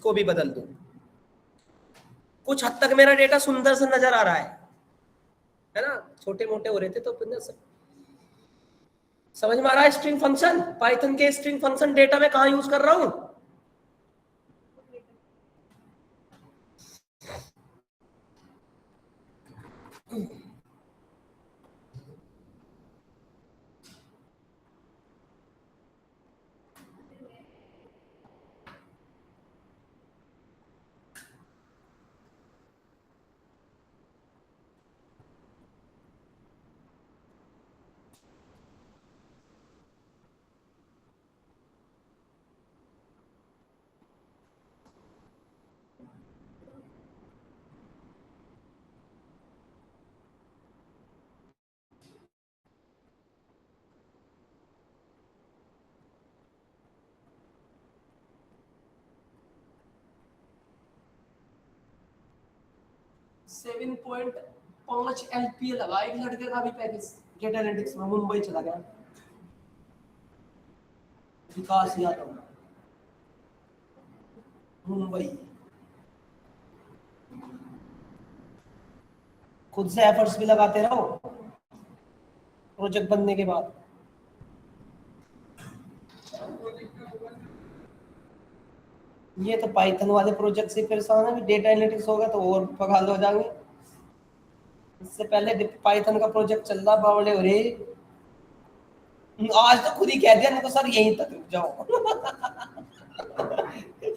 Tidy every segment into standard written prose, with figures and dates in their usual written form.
इसको भी बदल दूं। कुछ हद तक मेरा डेटा सुंदर से नजर आ रहा है ना, छोटे मोटे हो रहे थे तो समझ में आ रहा है। स्ट्रिंग फंक्शन, पाइथन के स्ट्रिंग फंक्शन डेटा में कहां यूज कर रहा हूं? 7.5 LPA लगा एक लड़के का भी पैकेज गेट एनालिटिक्स में, मुंबई चला गया, विकास यादव, मुंबई। खुद से एफर्ट्स भी लगाते रहो प्रोजेक्ट बनने के बाद। ये तो पाइथन वाले प्रोजेक्ट से परेशान है, डेटा एनालिटिक्स होगा तो और पगाल हो जाएंगे। इससे पहले पाइथन का प्रोजेक्ट चल रहा, बावड़े हो रहे। आज तो खुद ही कह दिया तो सर यहीं तक रुक जाओ।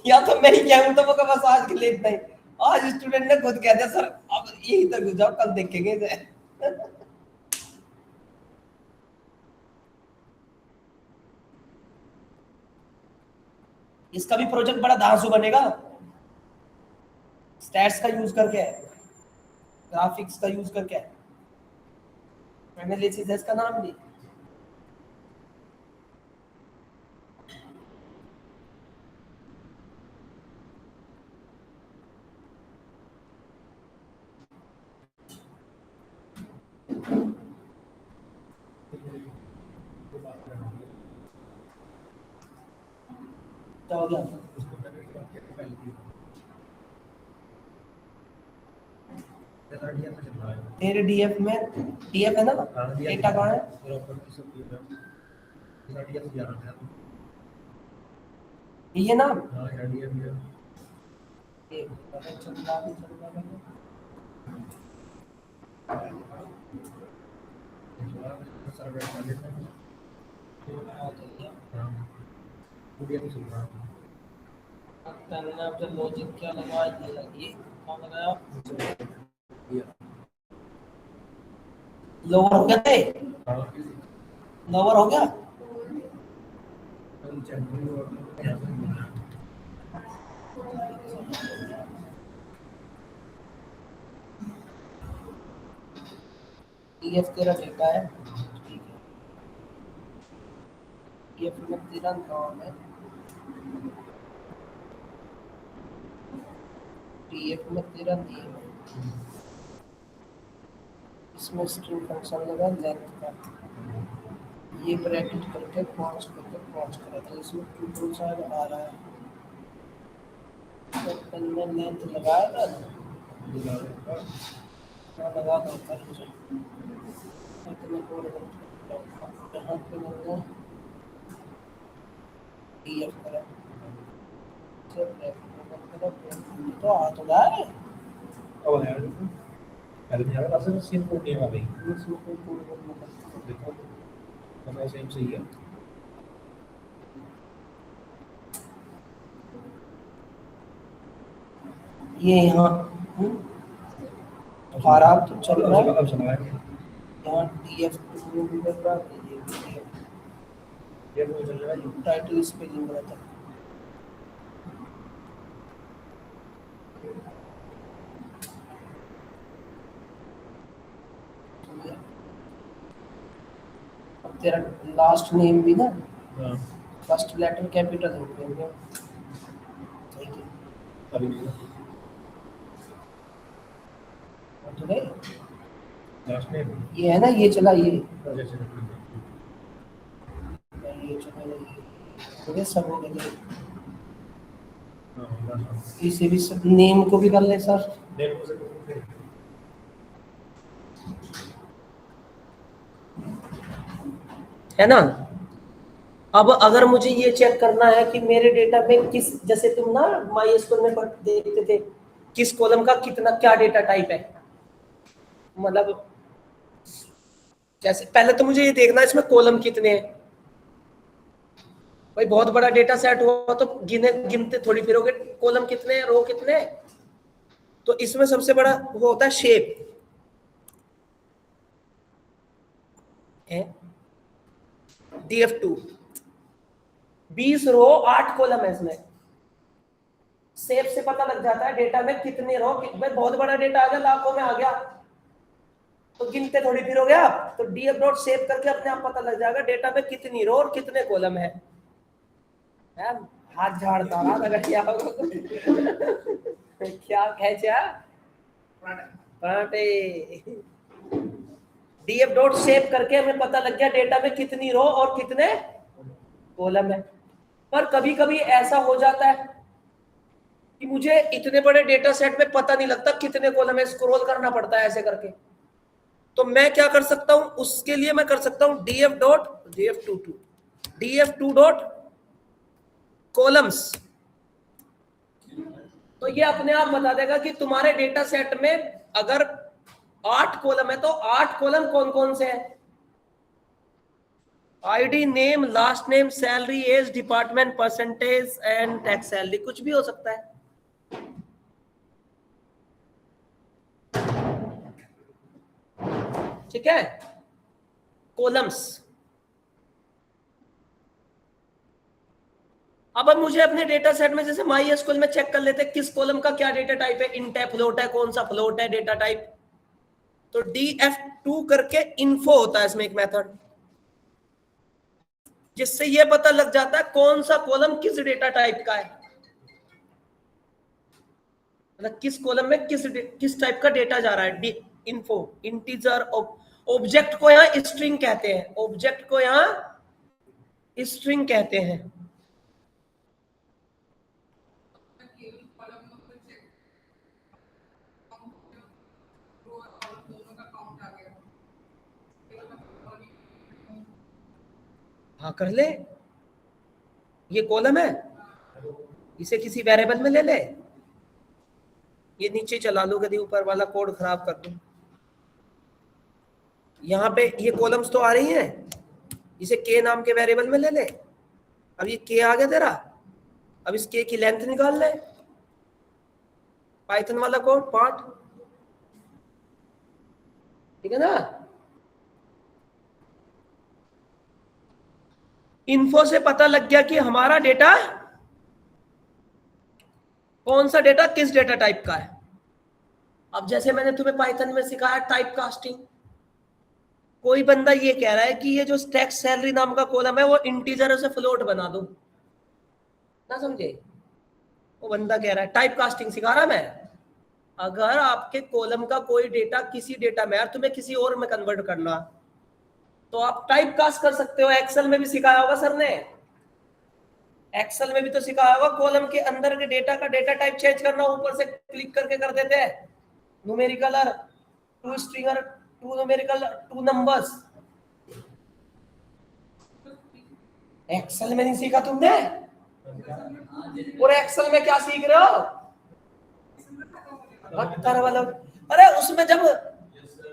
या तो मैं ही कहूँ तो वो का बस आज के लिए इतना ही। आज स्टूडेंट ने खुद कह दिया सर अब यहीं तक रुक जाओ, कल देखेंगे। इसका भी प्रोजेक्ट बड़ा धांसू बनेगा, स्टैट्स का यूज करके, ग्राफिक्स का यूज करके, एनालिसिस है इसका नाम भी। क्या हो गया? तेरे डीएफ में डीएफ है ना, डेटा कहाँ है? ये ना लॉजिक क्या लगा, ये कौन लगाया? लोअर हो गया थे, लोअर हो गया। डीएफ तेरा डेटा है, ठीक है। डीएफ में तेरा नाम है, डीएफ में तेरा नेम है, इसमें स्ट्रिंग फंक्शन लगा लेंथ का, ये ब्रैकेट करके पॉज करा था, इसमें ट्रू शायद आ रहा है, तो मैंने लेंथ लगाया था लगा दो कर मुझे इतने कोड यहाँ पे मैंने डीएफ करा तो आ तो रहा है। अब है पहले मेरा पास में सीन कोड नहीं आ गई, इसमें कोई कोड करना देखो हमारा सेम सही है। ये यहाँ खराब तो चल रहा है, अब चला है यहाँ डीएफ भी कर रहा है, ये वो चल रहा है टाइटल स्पेलिंग गलत है। तेरा लास्ट नेम भी ना फर्स्ट लेटर कैपिटल हो गया, अभी नहीं तो गए लास्ट नेम ये है ना, ये चला ये जैसे चला ये सब हो गया। इसे भी नेम को भी कर ले सर, है ना। अब अगर मुझे ये चेक करना है कि मेरे डेटा में किस, जैसे तुम ना माई स्कूल में देखते थे किस कॉलम का कितना क्या डेटा टाइप है, मतलब जैसे पहले तो मुझे ये देखना है इसमें कॉलम कितने हैं। भाई बहुत बड़ा डेटा सेट हुआ तो गिनते थोड़ी फिरोगे कॉलम कितने हैं रो कितने हैं। तो इसमें सबसे बड़ा वो होता है शेप, DF2 20 रो 8 कॉलम है इसमें। शेप से पता लग जाता है डेटा में कितने रो, बहुत बड़ा डेटा आ गया लाखों में आ गया तो गिनते थोड़ी फिरोगे आप। तो DF डॉट शेप करके अपने आप पता लग जाएगा डेटा में कितनी रो और कितने कॉलम है। हाथ झाड़ता रहा अगर क्या होगा क्या खेचा पराठे। DF डॉट शेप करके हमें पता लग गया डेटा में कितनी रो और कितने कॉलम है। पर कभी कभी ऐसा हो जाता है कि मुझे इतने बड़े डेटा सेट में पता नहीं लगता कितने कॉलम है, स्क्रॉल करना पड़ता है ऐसे करके। तो मैं क्या कर सकता हूं, उसके लिए मैं कर सकता हूं DF2 डॉट कॉलम्स। तो ये अपने आप बता देगा कि तुम्हारे डेटा सेट में अगर 8 कॉलम है तो 8 कॉलम कौन कौन से हैं। ID, name, last name, salary, age, department, percentage and tax salary, कुछ भी हो सकता है। ठीक है, कॉलम्स। अब मुझे अपने डेटा सेट में जैसे माई एसक्यूएल में चेक कर लेते हैं किस कॉलम का क्या डेटा टाइप है, इंट है, फ्लोट है, कौन सा फ्लोट है डेटा टाइप। तो DF2 करके इन्फो होता है इसमें एक मेथड, जिससे ये पता लग जाता है कौन सा कॉलम किस डेटा टाइप का है, मतलब किस कॉलम में किस टाइप का डेटा जा रहा है। इन्फो इंटीजर, ऑब्जेक्ट को यहां स्ट्रिंग कहते हैं, ऑब्जेक्ट को यहां स्ट्रिंग कहते हैं। हाँ कर ले, ये कॉलम है, इसे किसी वेरिएबल में ले ले, ये नीचे चला लो, कभी ऊपर वाला कोड खराब कर दूं। यहाँ पे ये कॉलम्स तो आ रही हैं, इसे के नाम के वेरिएबल में ले ले। अब ये के आ गया तेरा, अब इस के की लेंथ निकाल ले, पाइथन वाला कोड पार्ट, ठीक है ना। इन्फो से पता लग गया कि हमारा डेटा कौन सा डेटा किस डेटा टाइप का है। अब जैसे मैंने तुम्हें पाइथन में सिखाया टाइप कास्टिंग, कोई बंदा ये कह रहा है कि ये जो टैक्स सैलरी नाम का कॉलम है वो इंटीजर से फ्लोट बना दो, ना समझे। वो बंदा कह रहा है टाइप कास्टिंग सिखा रहा मैं। अगर आपके कॉलम का कोई डेटा किसी डेटा में तुम्हें किसी और में कन्वर्ट करना, तो आप टाइप कास्ट कर सकते हो। एक्सेल में भी सिखाया होगा सर ने, एक्सेल में भी तो सिखाया होगा कॉलम के अंदर के डेटा का डेटा टाइप चेंज करना, ऊपर से क्लिक करके कर देते हैं, numerical, to stringer, to numerical, to numbers. Excel में नहीं सीखा तुमने, और एक्सेल में क्या सीख रहे हो वाला। अरे उसमें जब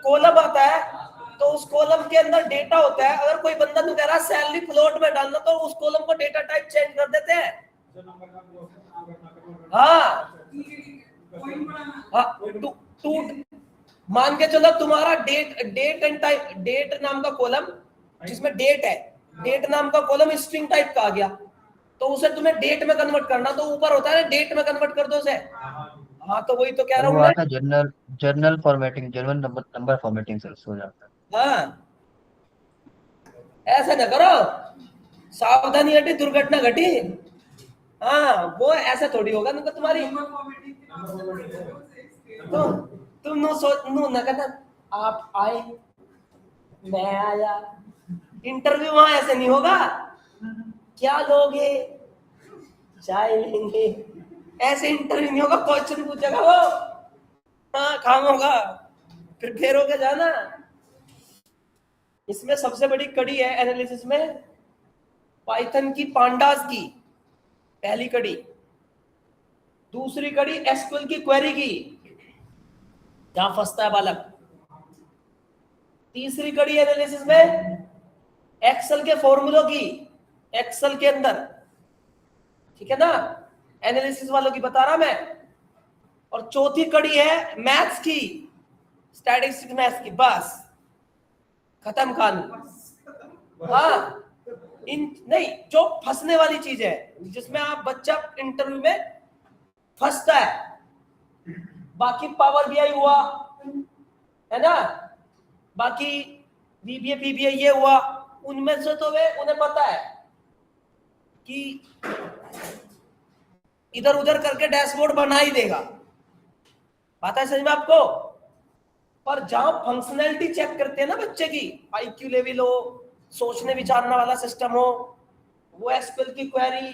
कॉलम आता है तो उस कॉलम के अंदर डेटा होता है। अगर कोई बंदा तो कह रहा है सैलरी फ्लोट में डालना, तो उस कॉलम को डेटा टाइप चेंज कर देते हैं। हाँ टू मान के चलो तुम्हारा डेट एंड टाइप, डेट नाम का कॉलम जिसमें डेट है, डेट नाम का कॉलम स्ट्रिंग टाइप का आ गया, तो उसे तुम्हें डेट में कन्वर्ट करना, तो ऊपर होता है डेट में कन्वर्ट कर दो उसे। हाँ तो वही तो कह रहा हूँ मैं। Journal journal formatting, journal number formatting से हो जाता है। हाँ ऐसा ना करो, सावधानी हटी दुर्घटना घटी। हाँ वो ऐसा थोड़ी होगा ना तुम्हारी, तो तुम नो सोच नो ना कहना आप आए मैं आया, इंटरव्यू वहां ऐसे नहीं होगा। क्या लोगे, चाय लेंगे, ऐसे इंटरव्यू नहीं होगा, क्वेश्चन पूछेगा वो, हाँ काम होगा, प्रिपेयर होकर जाना। इसमें सबसे बड़ी कड़ी है एनालिसिस में पाइथन की पांडास की पहली कड़ी, दूसरी कड़ी एसक्यूएल की क्वेरी की जहां फंसता है बालक, तीसरी कड़ी एनालिसिस में एक्सेल के फॉर्मूलों की, एक्सेल के अंदर, ठीक है ना, एनालिसिस वालों की बता रहा मैं, और चौथी कड़ी है मैथ्स की, स्टैटिस्टिक्स मैथ्स की, बस खत्म कहानी। हाँ इन नहीं, जो फंसने वाली चीज है जिसमें आप बच्चा इंटरव्यू में फंसता है, बाकी पावर बीआई हुआ है ना, बाकी बीबीए पीबीए ये हुआ, उनमें से तो वे उन्हें पता है कि इधर उधर करके डैशबोर्ड बना ही देगा, बात है समझ में आपको। पर जहां फंक्शनैलिटी चेक करते हैं ना बच्चे की, आईक्यू लेवल हो, सोचने विचारने वाला सिस्टम हो, वो एसक्यूएल की क्वेरी,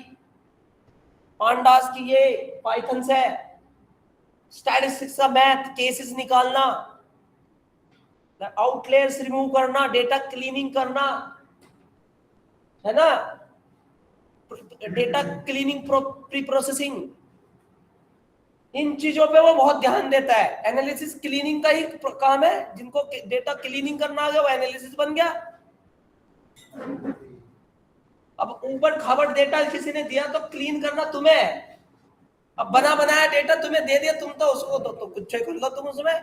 पांडास की ये पाइथन से, स्टैटिस्टिक्स का मैथ, केसेस निकालना, आउटलेयर्स रिमूव करना, डेटा क्लीनिंग करना, है ना, डेटा क्लीनिंग, प्री प्रोसेसिंग, इन चीजों पे वो बहुत ध्यान देता है। एनालिसिस क्लीनिंग का ही काम है, जिनको डेटा क्लीनिंग करना आ गया वो एनालिसिस बन गया। अब ऊपर खाबड़ डेटा किसी ने दिया तो क्लीन करना तुम्हें, अब बना बनाया डेटा तुम्हें दे दिया, तुम तो उसको तो कुछ कर लो तुम उसमें।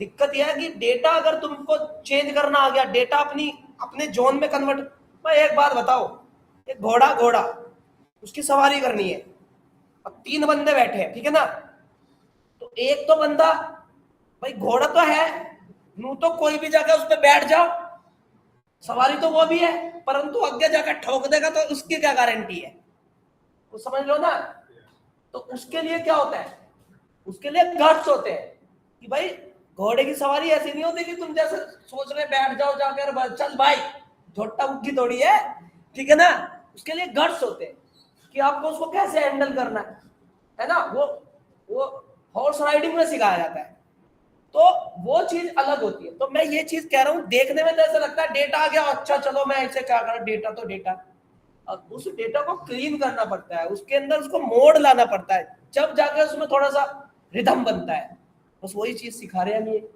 दिक्कत यह है कि डेटा अगर तुमको चेंज करना आ गया, डेटा अपने जोन में कन्वर्ट, मैं एक बात बताओ, एक घोड़ा उसकी सवारी करनी है, अब 3 बंदे बैठे हैं, ठीक है ना, तो एक तो बंदा, भाई घोड़ा तो है, नू तो कोई भी जगह उस पर बैठ जाओ, सवारी तो वो भी है, परंतु आगे जाकर ठोक देगा तो उसकी क्या गारंटी है, वो समझ लो ना। तो उसके लिए क्या होता है, उसके लिए गट्स होते हैं कि भाई घोड़े की सवारी ऐसी नहीं होती कि तुम जैसे सोच रहे बैठ जाओ जाकर चल भाई, झोटा मुक्की थोड़ी है, ठीक है ना। उसके लिए गट्स होते हैं कि आपको उसको कैसे हैंडल करना है ना, वो हॉर्स राइडिंग में सिखाया जाता है, तो वो चीज अलग होती है। तो मैं ये चीज कह रहा हूं, देखने में तो ऐसा लगता है डेटा आ गया, अच्छा चलो मैं इसे क्या करूं, डेटा तो डेटा, अब उस डेटा को क्लीन करना पड़ता है, उसके अंदर उसको मोड लाना पड़ता है, जब जाके उसमें थोड़ा सा रिदम बनता है। बस वही चीज सिखा रहे हैं हम, ये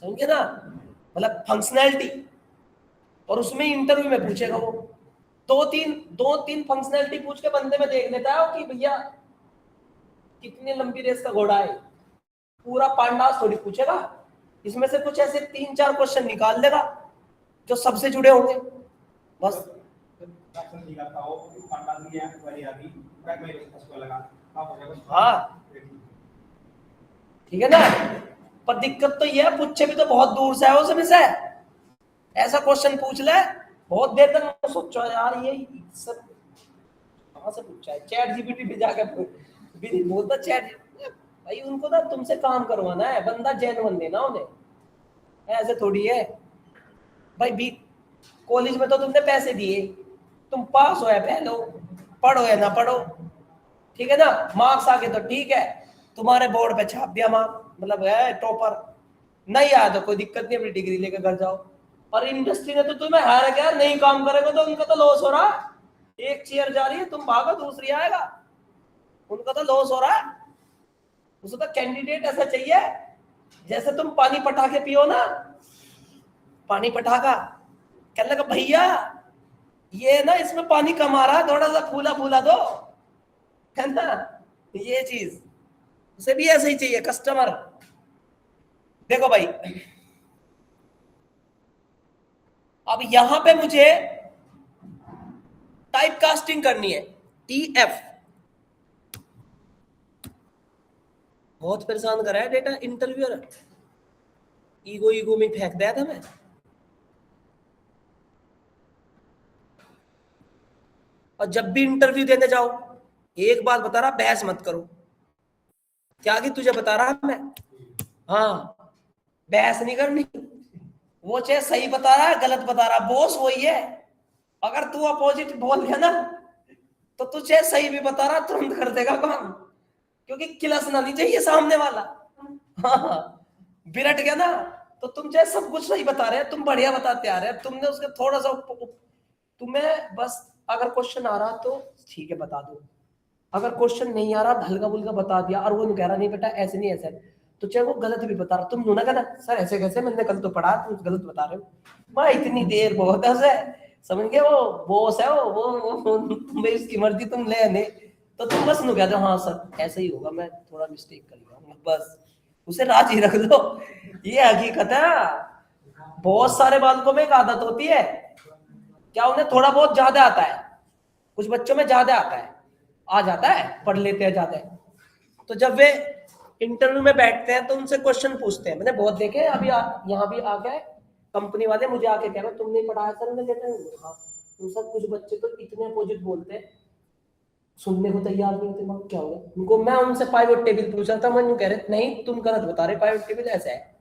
समझे ना, मतलब फंक्शनैलिटी। और उसमें इंटरव्यू में पूछेगा वो दो तीन फंक्शनैलिटी पूछ के बंदे में देख लेता है कि भैया कितनी लंबी रेस का घोड़ा है, पूरा पांडास थोड़ी पूछेगा, इसमें से कुछ ऐसे 3-4 क्वेश्चन निकाल देगा जो सबसे जुड़े होंगे बस। हाँ ठीक है ना, पर दिक्कत तो ये है, पूछे भी तो बहुत दूर से है उसमें से, ऐसा क्वेश्चन पूछ ले बहुत देर तक सोचो यार ये सब कहां से पूछा है, चैट जीपीटी पे जाके भी नहीं बोलता चैट भाई, उनको ना तुमसे काम करवाना है, बंदा जेन्युइन देना उन्हें, ऐसे थोड़ी है भाई। बी कॉलेज में तो तुमने पैसे दिए, तुम पास हो या फेल हो, पढ़ो या ना पढ़ो, ठीक है ना, मार्क्स आगे तो ठीक है, तुम्हारे बोर्ड पे छाप दिया मार्क्स, मतलब है टॉपर, नहीं आया तो कोई दिक्कत नहीं, अपनी डिग्री लेकर घर जाओ। और इंडस्ट्री ने तो तुम्हें हायर किया, नहीं काम करेगा तो उनका तो लॉस हो रहा है, एक चेयर जा रही है, तुम भागो दूसरी आएगा, उनका तो लॉस हो रहा है। उसको तो कैंडिडेट ऐसा चाहिए जैसे तुम पानी पटा के पियो ना, पानी पटाखा, कहने लगा भैया ये ना इसमें पानी कम आ रहा है, थोड़ा सा फूला फूला दो, है ना, ये चीज उसे भी ऐसे ही चाहिए कस्टमर। देखो भाई अब यहां पे मुझे टाइप कास्टिंग करनी है, TF बहुत परेशान कर रहा है डेटा इंटरव्यूअर, ईगो में फेंक दिया था मैं। और जब भी इंटरव्यू देने जाओ एक बात बता रहा, बहस मत करो, क्या कि तुझे बता रहा मैं, हाँ बहस नहीं करनी, वो चाहे सही बता रहा है गलत बता रहा, बॉस वही है, अगर तू अपोजिट बोल गया ना तो तुझे सही भी बता रहा तुरंत कर देगा काम, क्योंकि किलसना नहीं चाहिए सामने वाला। हाँ, बिरट गया ना, तो तुम चाहे सब कुछ सही बता रहे हैं, तुम बढ़िया बताते आ रहे हैं, तुमने उसका थोड़ा सा तुम्हें बस अगर क्वेश्चन आ रहा तो ठीक है बता दो, अगर क्वेश्चन नहीं आ रहा हल्का फुल्का बता दिया और वो नहीं कह रहा नहीं बेटा ऐसे नहीं ऐसे, तो चाहे वो गलत भी बता रहा, तुम ना कहना सर ऐसे कैसे, मैंने कल तो पढ़ा तुम गलत बता रहे हो। मैं इतनी देर बहुत है, समझ गए, वो बॉस है वो तुम्हें इसकी मर्जी तुम ले नहीं, तो तुम बस नु कह दो हाँ सर ऐसा ही होगा, मैं थोड़ा मिस्टेक कर लिया, बस उसे राजी रख दो। ये हकीकत है। बहुत सारे बालकों में एक आदत होती है, क्या उन्हें थोड़ा बहुत ज्यादा आता है, कुछ बच्चों में ज्यादा आता है, आ जाता है, पढ़ लेते हैं ज्यादा, तो जब वे इंटरव्यू में बैठते हैं तो उनसे क्वेश्चन पूछते हैं, मैंने बहुत देखे अभी यहाँ भी आ गए कंपनी वाले मुझे आके कह रहे तुम नहीं पढ़ाया सर, मैं कहता हूँ हाँ, तो सर कुछ बच्चे तो इतने अपोजिट बोलते हैं, सुनने को तैयार नहीं होते, मैं क्या होगा उनको, मैं उनसे पाइवट टेबल पूछा था, मैं कह रहे नहीं तुम गलत बता रहे, पाइवट टेबल ऐसा है,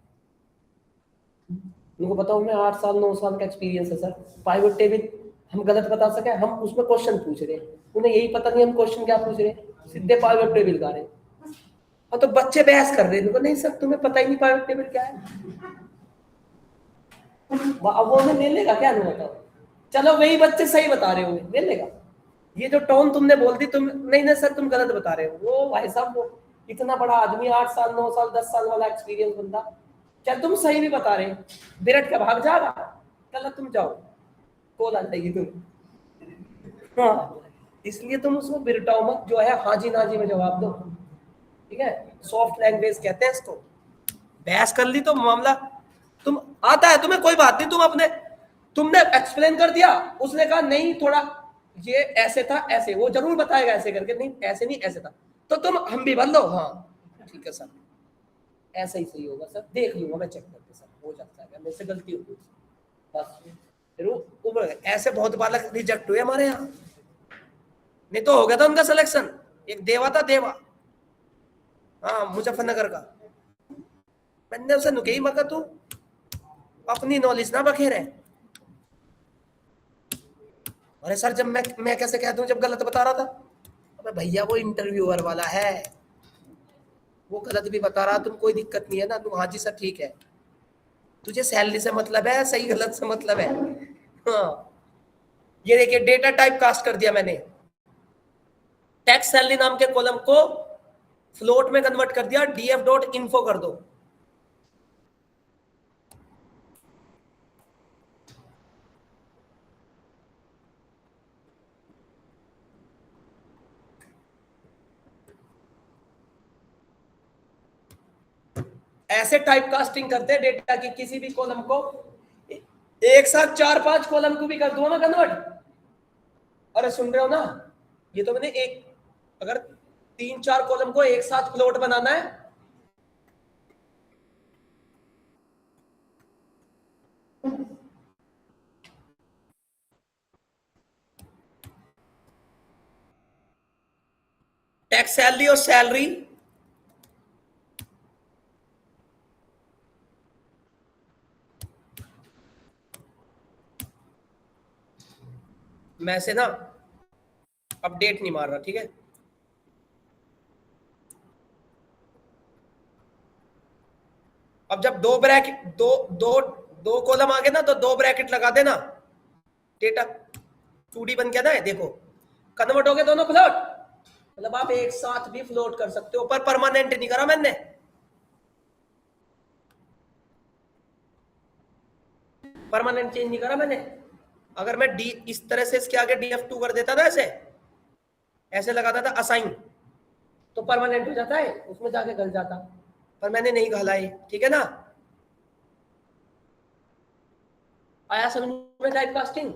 उनको बताओ मैं 8 साल 9 साल का एक्सपीरियंस है सर, पाइवट टेबल हम गलत बता सके, हम उसमें क्वेश्चन पूछ रहे हैं, उन्हें यही पता नहीं हम क्वेश्चन क्या पूछ रहे हैं, सीधे पाइवट टेबल गा रहे हैं, और तो बच्चे बहस कर रहे हैं, नहीं सर तुम्हें पता ही नहीं पाइवट टेबल क्या है, अब वो ले लेगा क्या, नहीं बताओ, चलो वही बच्चे सही बता रहे होंगे ले लेगा, ये जो टोन तुमने बोल दी, तुम नहीं नहीं सर तुम गलत बता रहे हो, वो भाई साहब वो इतना बड़ा आदमी 8 साल 9 साल 10 साल वाला एक्सपीरियंस बंदा, क्या तुम सही भी बता रहे हो, बिरट का भाग जाएगा, चलो तुम जाओ कॉल आ जाएगी तुम, हाँ इसलिए तुम उसको बिरटाओ मत, जो है हाजी नाजी में जवाब दो, ठीक है, सॉफ्ट लैंग्वेज कहते हैं इसको, बहस कर ली तो मामला, तुम आता है तुम्हें कोई बात नहीं, तुम अपने तुमने एक्सप्लेन कर दिया, उसने कहा नहीं थोड़ा ये ऐसे था ऐसे, वो जरूर बताएगा ऐसे करके, नहीं ऐसे नहीं ऐसे था, तो तुम हम भी बदलो, हाँ ठीक है सर ऐसा ही सही होगा सर, देख लूंगा मैं चेक करके सर, हो जाता है मेरे से गलती होगी बस, फिर वो उभर गए, ऐसे बहुत बालक रिजेक्ट हुए हमारे यहाँ, नहीं तो हो गया था उनका सिलेक्शन, एक देवा था देवा, हाँ मुजफ्फरनगर का, मैंने उसे नुकई मगा तू अपनी नॉलेज ना बखेरे, अरे सर जब मैं कैसे कह दूं जब गलत बता रहा था, अबे भैया वो इंटरव्यूअर वाला है, वो गलत भी बता रहा, तुम कोई दिक्कत नहीं है ना, तुम हाँ जी सर ठीक है, तुझे सैलरी से मतलब है, सही गलत से मतलब है, हाँ ये देखिए डेटा टाइप कास्ट कर दिया मैंने, टैक्स सैलरी नाम के कॉलम को फ्लोट में कन्वर्ट कर दिया, df.info कर दो, ऐसे टाइप कास्टिंग करते हैं डेटा की, किसी भी कॉलम को एक साथ 4-5 कॉलम को भी कर दो ना कन्वर्ट, अरे सुन रहे हो ना, ये तो मैंने एक अगर 3-4 कॉलम को एक साथ फ्लोट बनाना है, टैक्स सैलरी और सैलरी मैं से ना अपडेट नहीं मार रहा, ठीक है, अब जब दो ब्रैकेट दो दो दो कॉलम आ गए ना, तो 2 ब्रैकेट लगा देना, डेटा 2D बन गया ना, देखो कन्वर्ट हो गए दोनों फ्लोट, मतलब आप एक साथ भी फ्लोट कर सकते हो, पर परमानेंट नहीं करा मैंने, परमानेंट चेंज नहीं करा मैंने, अगर मैं डी इस तरह से इसके आगे df2 कर देता था, ऐसे ऐसे लगाता था असाइन, तो परमानेंट हो जाता है, उसमें जाके गल जाता, पर मैंने नहीं घाला है, ठीक है ना, आया समझ में टाइप कास्टिंग,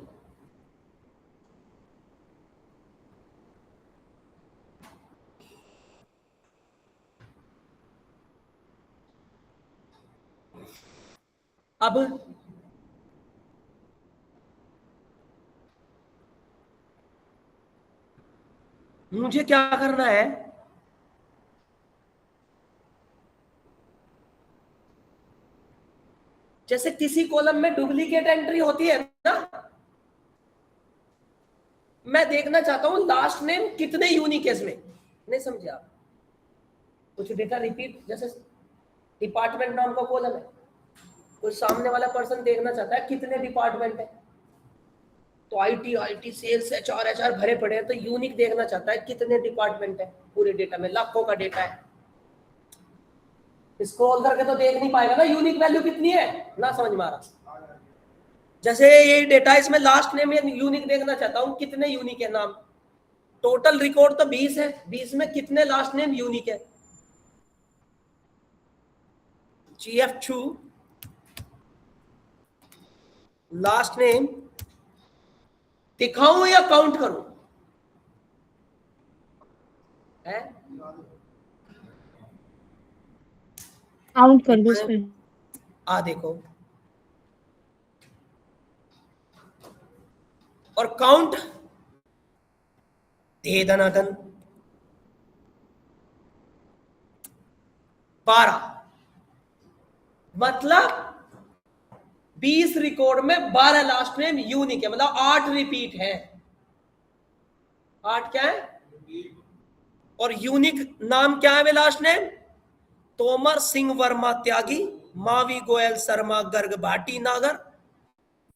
अब मुझे क्या करना है, जैसे किसी कॉलम में डुप्लीकेट एंट्री होती है ना, मैं देखना चाहता हूं लास्ट नेम कितने यूनिक है इसमें, नहीं समझे आप? कुछ डेटा रिपीट, जैसे डिपार्टमेंट नाम का कॉलम है, कोई सामने वाला पर्सन देखना चाहता है कितने डिपार्टमेंट है, तो आईटी सेल्स एचआर भरे पड़े हैं, तो यूनिक देखना चाहता है कितने डिपार्टमेंट है पूरे डेटा में, लाखों का डेटा है, स्क्रॉल करके तो देख नहीं पाएगा ना यूनिक वैल्यू कितनी है, ना समझ में आ रहा? जैसे ये डेटा, इसमें लास्ट नेम यूनिक देखना चाहता हूं कितने यूनिक है नाम, टोटल रिकॉर्ड तो 20 है, 20 में कितने लास्ट नेम यूनिक है, GF2 लास्ट नेम दिखाऊं या काउंट करूं? है काउंट कर दो इसमें। आ देखो, और काउंट दे दनादन 12, मतलब 20 रिकॉर्ड में 12 लास्ट नेम यूनिक है, मतलब 8 रिपीट है, 8 क्या है, और यूनिक नाम क्या है वे लास्ट नेम, तोमर सिंह वर्मा त्यागी, मावी गोयल शर्मा गर्ग भाटी नागर,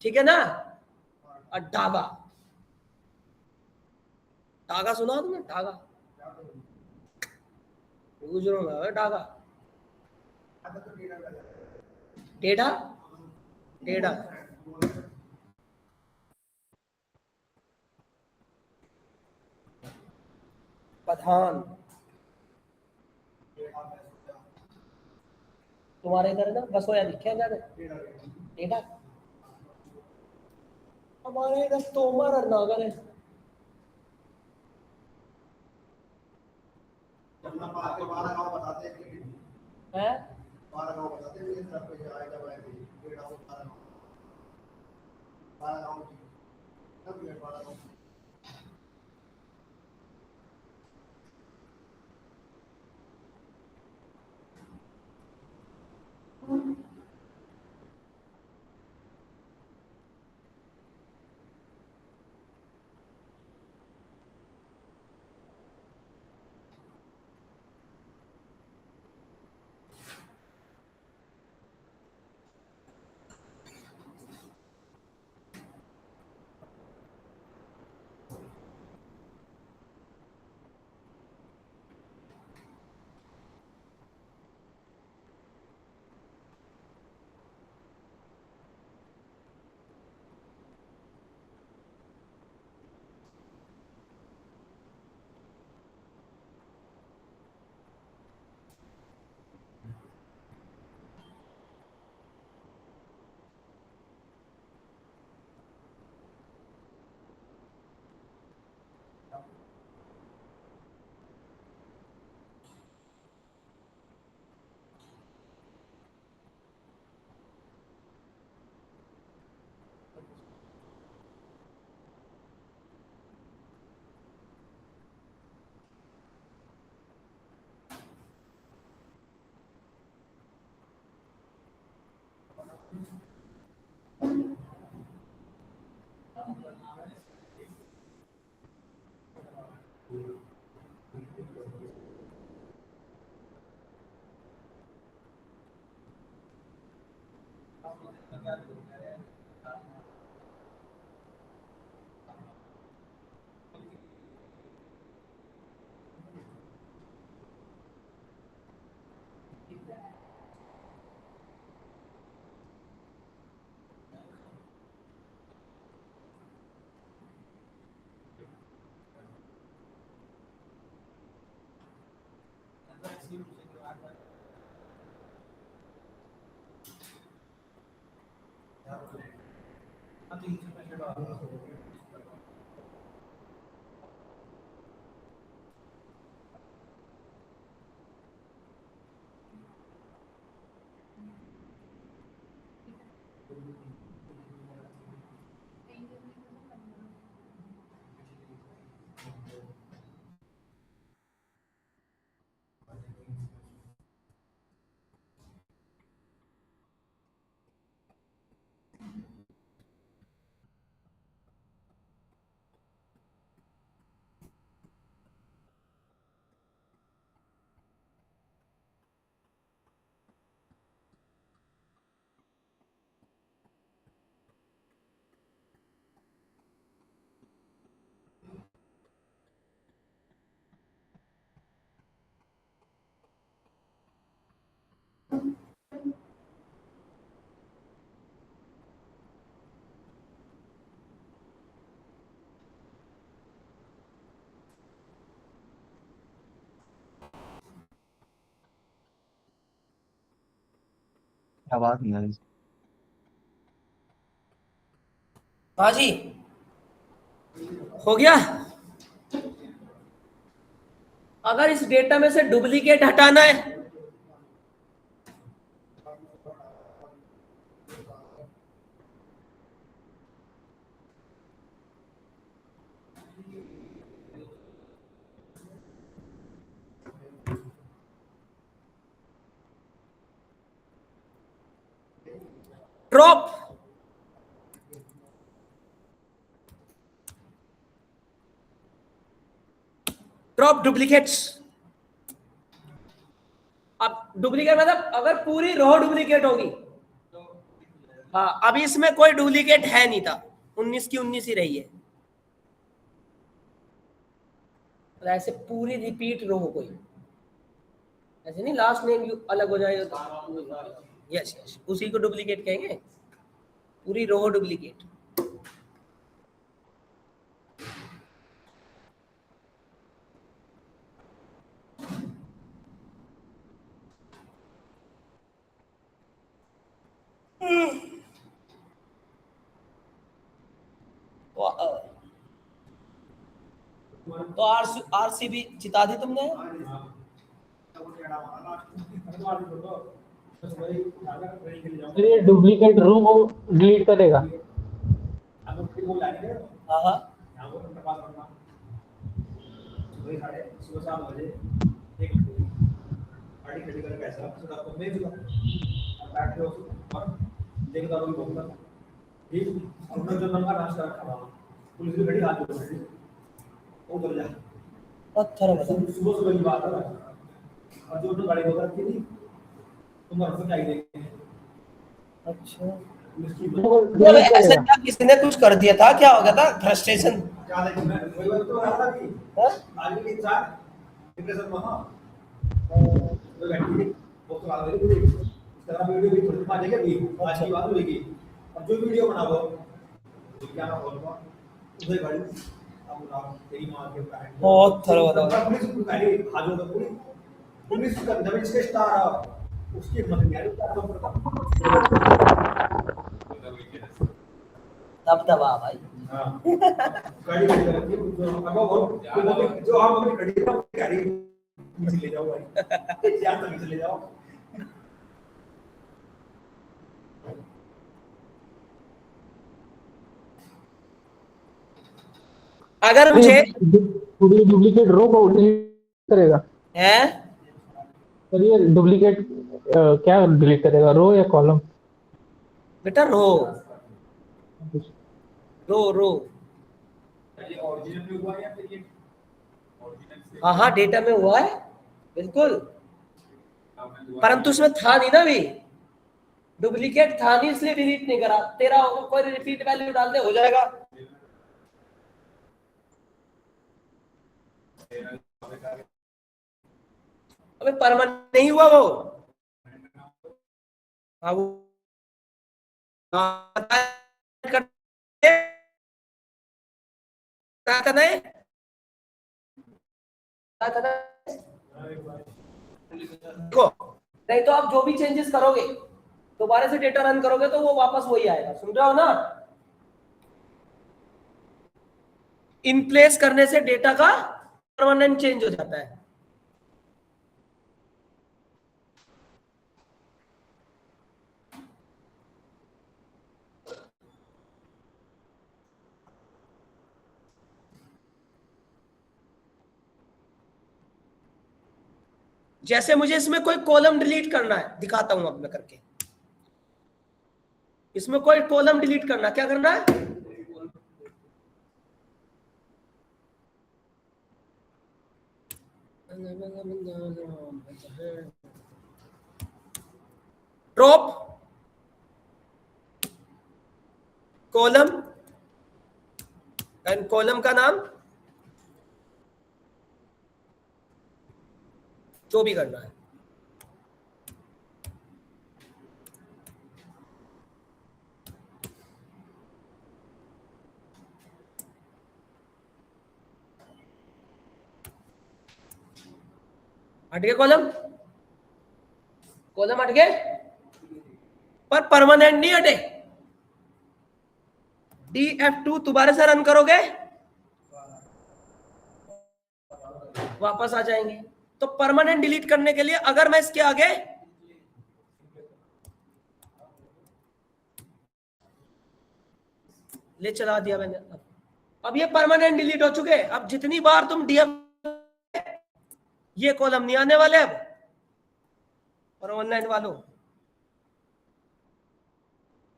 ठीक है ना, और डागा, डागा सुना तुमने, डागा गुजरो डागा, डेढ़ा डेढ़ा पठान, तुम्हारे इधर ना बसोया लिखे क्या डेढ़ा, हमारे इधर तोमर और नागर है। हैं? आवाज नहीं आ रही। हाँ जी, हो गया। अगर इस डेटा में से डुप्लीकेट हटाना है, ड्रॉप डुप्लीकेट्स। अब डुप्लीकेट मतलब अगर पूरी रो डुप्लीकेट होगी, हाँ अभी इसमें कोई डुप्लीकेट है नहीं था, 19 की 19 ही रही है, तो ऐसे पूरी रिपीट रो हो कोई, ऐसे नहीं लास्ट नेम अलग हो जाएगा तो, यस यस उसी को डुप्लीकेट कहेंगे, पूरी रो डुप्लीकेट। तो आरसीबी जिता दी तुमने। फिर ये डुप्लीकेट रो को डिलीट करेगा। हाँ हाँ पुलिस भी खड़ी हाथ जोड़ रही है, वो बोल जा पत्थर बता। सुबह सुबह की बात है, और जो तो गाड़ी होकर की थी तुम घर पे क्या ही देखे। अच्छा डिलीट मतलब ऐसा करेगा। क्या किसी ने कुछ कर दिया था, क्या हो गया था, फ्रस्ट्रेशन? क्या देखी मैं वही बात तो रहा था कि आज भी इंसान डिप्रेशन में हां तो बैठी थी वो तो आ गई पूरी इस तरह वीडियो भी थोड़ी पा देगा भी आज की बात होगी। और जो वीडियो बनाओ तो क्या ना बोलूंगा उसे गाड़ी अब ना तेरी मां के पैर बहुत थरो बता। पुलिस को गाड़ी हाजिर तो पूरी पुलिस का जब इसके स्टार उसकी हिम्मत नहीं आ रही उसका दबदबा भाई। हां गाड़ी खड़ी करके जो हम अपनी गाड़ी है गाड़ी नीचे ले जाओ भाई या तो नीचे ले जाओ। अगर मुझे पूरी डुप्लीकेट रो को डिलीट करेगा। है सर ये डुप्लीकेट क्या डिलीट करेगा, रो या कॉलम? बेटा रो रो रो ये ओरिजिनल में हुआ या फिर ये ओरिजिनल से हाँ हाँ डेटा में हुआ है बिल्कुल, परंतु उसमें था नहीं ना, अभी डुप्लीकेट था नहीं इसलिए डिलीट नहीं करा। तेरा होगा कोई रिपीट वैल्यू डाल दे हो जाएगा। अबे परमानेंट नहीं हुआ वो। हाँ वो क्या करना है, क्या करना है? देखो नहीं तो आप जो भी चेंजेस करोगे दोबारा से डेटा रन करोगे तो वो वापस वही आएगा, सुन रहे हो ना? इन प्लेस करने से डेटा का परमानेंट चेंज हो जाता है। जैसे मुझे इसमें कोई कॉलम डिलीट करना है, दिखाता हूं अब मैं करके। इसमें कोई कॉलम डिलीट करना, क्या करना है? ड्रॉप कॉलम एंड कॉलम का नाम जो भी करना है। हट गए कॉलम, कॉलम हट गए। पर परमानेंट नहीं हटे। DF2 दोबारा से रन करोगे वापस आ जाएंगे। तो परमानेंट डिलीट करने के लिए अगर मैं इसके आगे ले चला दिया मैंने, अब ये परमानेंट डिलीट हो चुके। अब जितनी बार तुम डीएफ ये कॉलम नहीं आने वाले अब। और ऑनलाइन वालों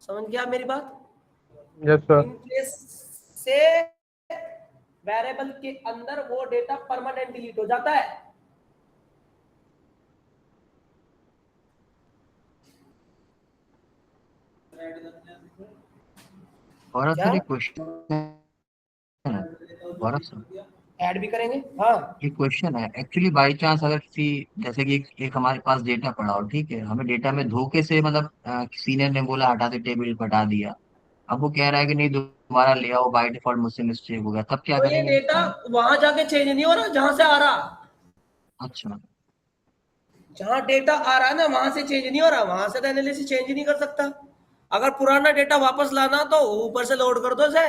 समझ गया मेरी बात? Yes sir. इन प्लेस से वेरिएबल के अंदर वो डेटा परमानेंट डिलीट हो जाता है। और क्या? सर एक क्वेश्चन है, गौरव सर ऐड भी करेंगे। हाँ एक क्वेश्चन है एक्चुअली, बाई चांस अगर किसी जैसे कि एक हमारे पास डेटा पड़ा हो, ठीक है, हमें डेटा में धोखे से मतलब सीनियर ने बोला हटा दे, टेबल हटा दिया, अब वो कह रहा है कि नहीं दोबारा ले आओ, बाय डिफॉल्ट मुझसे मिस्टेक हो गया, तब क्या तो ये करेंगे? डेटा वहां जाके चेंज नहीं हो रहा जहां से आ रहा। अच्छा जहां डेटा आ रहा है ना वहां से चेंज नहीं हो रहा, वहां से तो एनालिसिस चेंज ही नहीं कर सकता। अगर पुराना डेटा वापस लाना तो ऊपर से लोड कर दो इसे।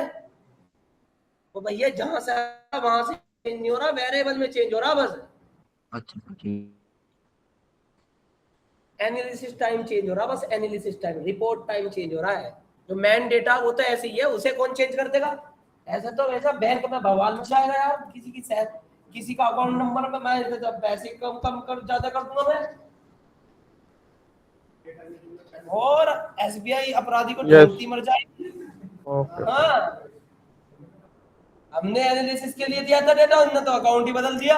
तो भैया जहां से वहां से चेंज नहीं हो रहा, वेरिएबल में चेंज हो रहा बस। अच्छा ठीक। एनालिसिस टाइम चेंज हो रहा बस, analysis time, report time change हो रहा है। जो मैन डेटा वो तो ऐसे ही है, उसे कौन चेंज कर देगा? ऐसा तो वैसा बैंक में बवाल मचाएगा यार, किसी का अकाउंट नंबर पे मैं जब पैसे कम कर ज्यादा कर दूंगा मैं, और एसबीआई अपराधी को Yes. ढूंढती मर जाएगी। ओके। हाँ हमने एनालिसिस के लिए दिया था डेटा, उन्होंने तो अकाउंट ही बदल दिया।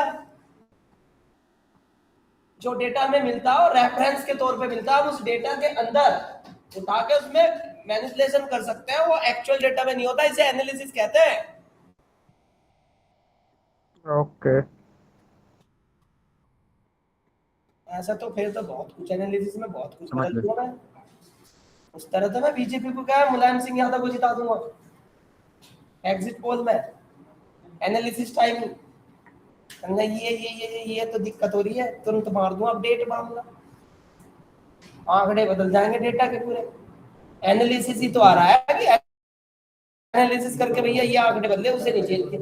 जो डेटा हमें मिलता है और रेफरेंस के तौर पे मिलता है, उस डेटा के अंदर उठा के उसमें मैनिपुलेशन कर सकते हैं, वो एक्चुअल डेटा में नहीं होता, इसे एनालिसिस कहते हैं। ओके। ऐसा तो फिर तो बहुत कुछ एनालिसिस में बहुत कुछ समझ बदल दूंगा मैं। उस तरह तो मैं बीजेपी को क्या मुलायम सिंह यादव को जिता दूंगा एग्जिट पोल में। एनालिसिस टाइम ये तो दिक्कत हो रही है, तुरंत मार दूंगा अपडेट मामला, आंकड़े बदल जाएंगे डेटा के पूरे। एनालिसिस ही तो आ रहा है कि एनालिसिस करके भैया ये आंकड़े बदले, उसे नहीं चेंज किया।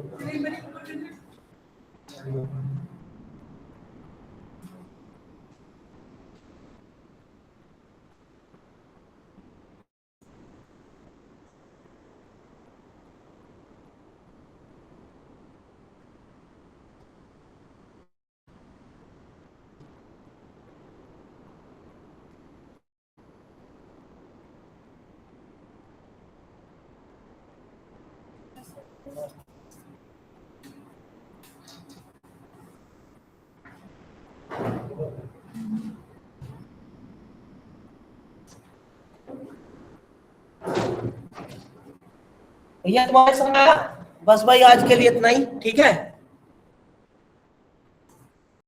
भैया तुम्हारे समझ आया? बस भाई आज के लिए इतना ही, ठीक है।